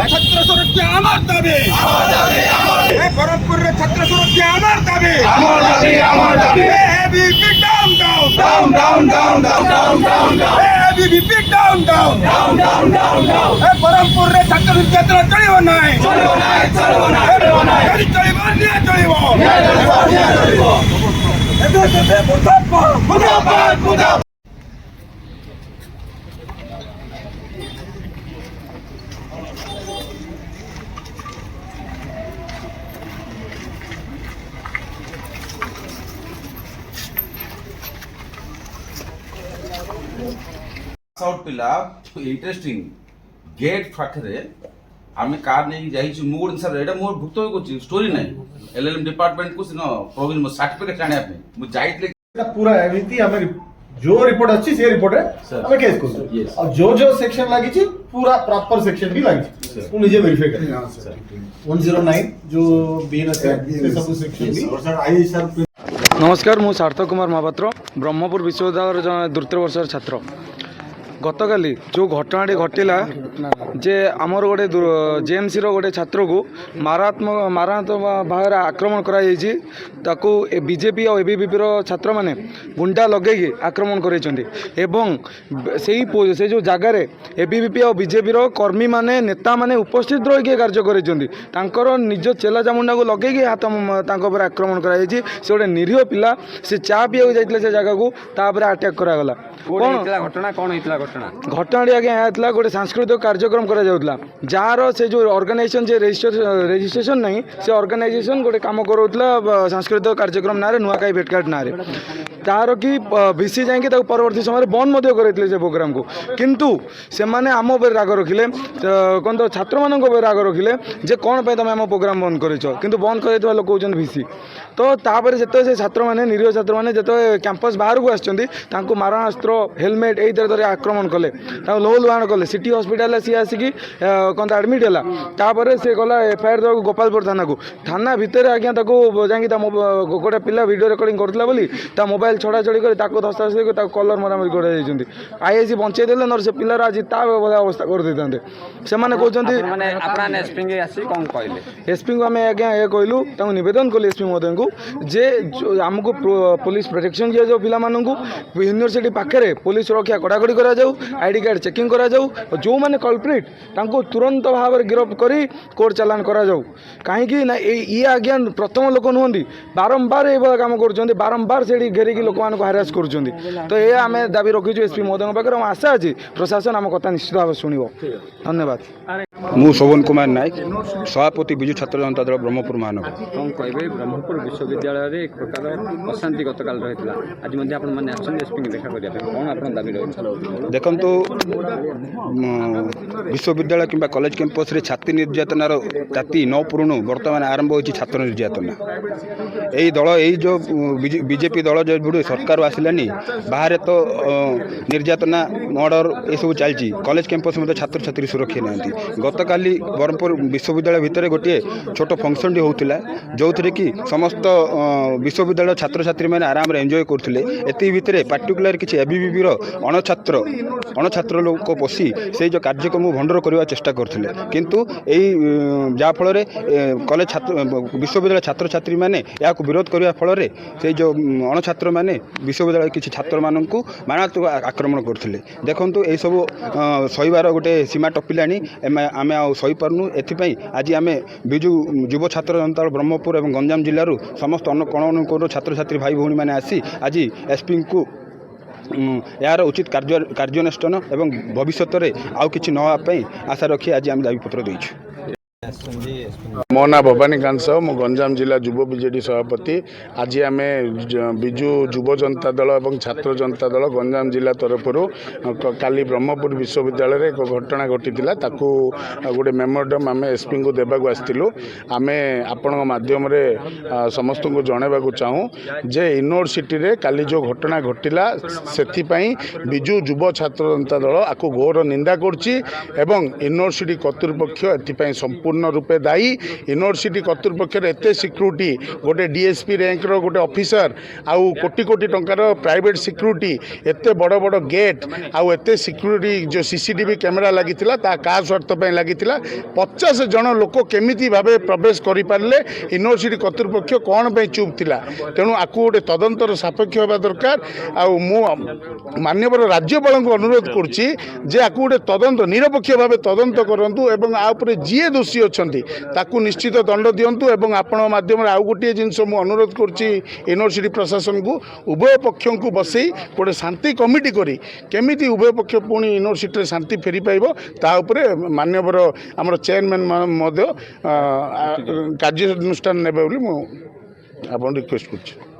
छात्र सुरक्षा आमार दाबी बरमपुर छात्र सुरक्षा आमार दाबी ABVP down down down down down down down down ABVP down down down down down down Barampur छात्र सुरक्षा चलिबो नाही चलिबो नाही चलिबो नाही चलिबो निया चलिबो निया चलिबो एबे मुर्दाबाद मुर्दाबाद आउट पिला इंटरेस्टिंग गेट पाखे आम कार नहीं जाइए मु गोटे सर एटा मोर भुक्त होची स्टोरी नहीं एलएलएम डिपार्टमेंट को सिनो प्रोविजन सर्टिफिकेट आने पे मु जाइतले पूरा एमिति हमें जो रिपोर्ट अच्छी से रिपोर्ट है हमें केस को और जो सेक्शन लगी छी पूरा प्रॉपर सेक्शन भी लगी छी वो निजे वेरीफाई कर 109 जो बीएनएस है से सब सेक्शन भी और सर आई सर नमस्कार मु सार्थक कुमार महापात्र ब्रह्मपुर विश्वविद्यालय जन द्वितीय वर्ष छात्र गतकाली जो घटनाटी घटला जे आमर गोटे जेएमसी गोटे छात्र को मारात्मक भाव आक्रमण कराई बीजेपी और एबीवीपी छात्र मैंने गुंडा लगे आक्रमण कर जो जगार एबीवीपी और बीजेपी कर्मी माने नेता माने उपस्थित रही कार्य कर निज चेला चामुंडा को लगे हाथ आक्रमण कराई से गोटे निरीह पिला से चा पीवा जाते से जगह को अटैक करागला घटना कौन होता घटनाटी आज्ञा गोटे सांस्कृतिक कार्यक्रम करा जार से जो ऑर्गेनाइजेशन जे रजिस्ट्रेशन नहीं से ऑर्गेनाइजेशन गोटे काम करोला सांस्कृतिक कार्यक्रम ना नुआखाई भेटघाट ना तार कि भिसी जाकि परवर्ती समय बंद करते से प्रोग्राम को किंतु से माने आम उपर राग रखिले कौन तो छात्र मान राग रखिले जे कौन पे तुम आम प्रोग्राम बंद कर किंतु बंद कर लोग कहते भिसी तो तापर जिते से छात्र मैंने निरीह छात्र मैंने जिते कैंपस बाहर को आसछंती तांको मारणास्त्र हेलमेट यही तरह आक्रमण कले लोह लुहाण कले सिटी हॉस्पिटल सी आसिकी कौन एडमिट है तापर से गला एफआईआर देवा गोपालपुर थाना को थाना भितर आज्ञा जाकि गोटे पिला वीडियो रिकॉर्डिंग करता बोली मोबाइल छड़ा छड़ी कर धस्ताधस्ती कर कलर मरामरी कर आईआईसी बंचे देले नर से पिलार आज ता अवस्था कर देते से कहते एसपी को आम आज्ञा ये कहलु नवेदन कलु एसपी महोदय को जे आमको पुलिस प्रोटेक्शन दिया जाऊ पिला यूनिवर्सिटी पाखे पुलिस सुरक्षा कड़ाकड़ी करा जाऊ आईडी कार्ड चेकिंग करा जाऊ जो माने कल्प्रिट तांको तुरंत भाव में गिरफ्त करी कोर्ट चालान करा जाऊ कहीं ना ये आज्ञा प्रथम लोक नुहति बारंबार ये काम कर बारंबार से घेरिकी लोक मान हारास कर तो ये आम दाबी रखीचु एसपी महोदय पाखे आशा अच्छी प्रशासन आम कथा निश्चित भाव शुण धन्यवाद मु शोभन कुमार नायक सभापति विजु छात्र जनता दल ब्रह्मपुर महानगर कौन कहे ब्रह्मपुर विश्वविद्यालय में एक प्रकार अशांति गतकाल रही आज एसपी देखा कौन आप दाबी रही देखु विश्वविद्यालय कि कॉलेज कैंपस रे छात्री निर्यातनार जाति न पुरुणु बर्तमान आरंभ हो छात्र निर्यातना यही दल यही जो बीजेपी दल जो सरकार आसिलानी बाहर तो निर्यातना मर्डर ये सब चलती कॉलेज कैंपस में छात्र छात्री सुरक्षा ना गतकाली ब्रह्मपुर विश्वविद्यालय भितर गोटे छोट फंक्शन होता जो थे कि समस्त विश्वविद्यालय छात्र छात्री मैंने आराम एंजॉय करते एति भितर पार्टिकुलर किसी एबीवीपी अणछात्र लोक पशि से जो कार्यक्रम भंडर करने चेष्टा करते किंतु यही जहाँफल कॉलेज छात्र विश्वविद्यालय छात्र छात्री मैंने या विरोध करने फल से जो अणछात्र मैंने विश्वविद्यालय किसी छात्र मानू मारात्मक आक्रमण करते देखु यही सब सहीबार गोटे सीमा टपिला आम आईपारनु एपाई आज आम विजु युव छात्र जनता ब्रह्मपुर और गंजाम जिलूर समस्त कोण अनुकोण छात्र छात्री भाई भौणी मैंने आसी आज एसपी को यार उचित कार्यानुष्ठान एवं भविष्य में आउ कि नापी आशा रखी आज आम दाबीपत्र देचु मो ना भवानीकांत साहू मु गंजाम जिला युव बीजेडी सभापति आज आम विजु युव जनता दल और छात्र जनता दल गंजाम जिला तरफ काली ब्रह्मपुर विश्वविद्यालय एक घटना घटी गोटे मेमोरियम आम एसपी को देवाक आसलु आम आपण मध्यम समस्त को जनवा चाहूँ जे यूनिवर्सिटी रे काली जो घटना घटिला से विजु युव छात्र जनता दल आपको घोर निंदा कर यूनिवर्सिटी कर्तृपक्ष एपाई संपूर्ण ସମ୍ପୂर्ण रूपे दायी यूनिवर्सिटी कर्तृपक्ष एत सिक्यूरीटी गोटे डीएसपी रैंकर गोटे ऑफिसर आउ कोटी कोटी टंकार प्राइवेट सिक्यूरीटी एत बड़ बड़ गेट आउ एत सिक्यूरीटी जो सीसीटीवी कैमेरा लगी का स्वार्थ लगी 50 जन लोक केमिति भावे प्रवेश करें यूनिवर्सिटी कर्तृपक्ष कौन पे चुप थिला तेणु आपको गोटे तदंतर सापेक्ष होगा दरकार माननीय राज्यपाल को अनुरोध करुच्ची जे आपको गोटे तदंत निरपेक्ष भाव तदंत करूँ एवं आउे जी दोषी अच्छा ताकू निश्चित दंड दिंतु एवं आपण माध्यम आउ गोटे जिनस मु अनुरोध करुच्ची यूनिवर्सिटी प्रशासन को उभय पक्ष को बसई गोटे शांति कमिटी करी केमिति उभय पक्ष पुणी यूनिवर्सिटी शांति फेरी पाइब ताऊपर माननीय आमर चेयरमैन महोदय कार्यानुष्ठान नेबे बोली मु आपन रिक्वेस्ट करछि।